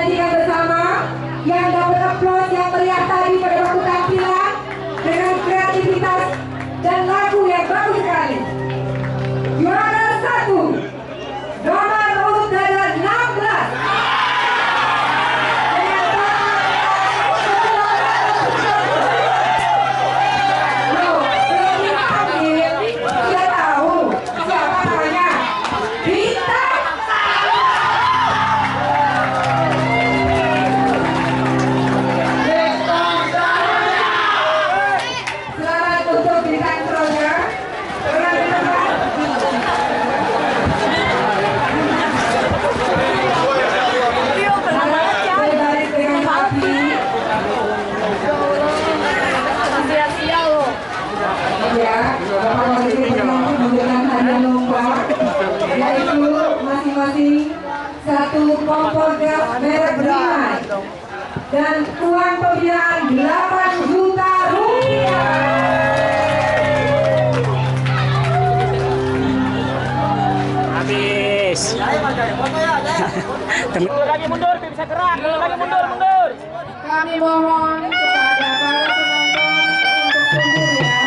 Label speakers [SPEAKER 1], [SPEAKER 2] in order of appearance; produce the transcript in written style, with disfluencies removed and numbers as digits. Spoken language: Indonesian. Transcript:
[SPEAKER 1] sajikan bersama yang dapat aplaus yang meriah tadi pada waktu tampilan dengan kreativitas dan lagu yang bagus sekali. Juara 1 nomor urut dari 16 masing-masing satu kompor gas merek Rinnai dan uang pembinaan 8 juta rupiah.
[SPEAKER 2] Habis. Lagi mundur, bisa gerak. Lagi mundur.
[SPEAKER 1] Kami mohon kepada para penonton untuk mundur ya.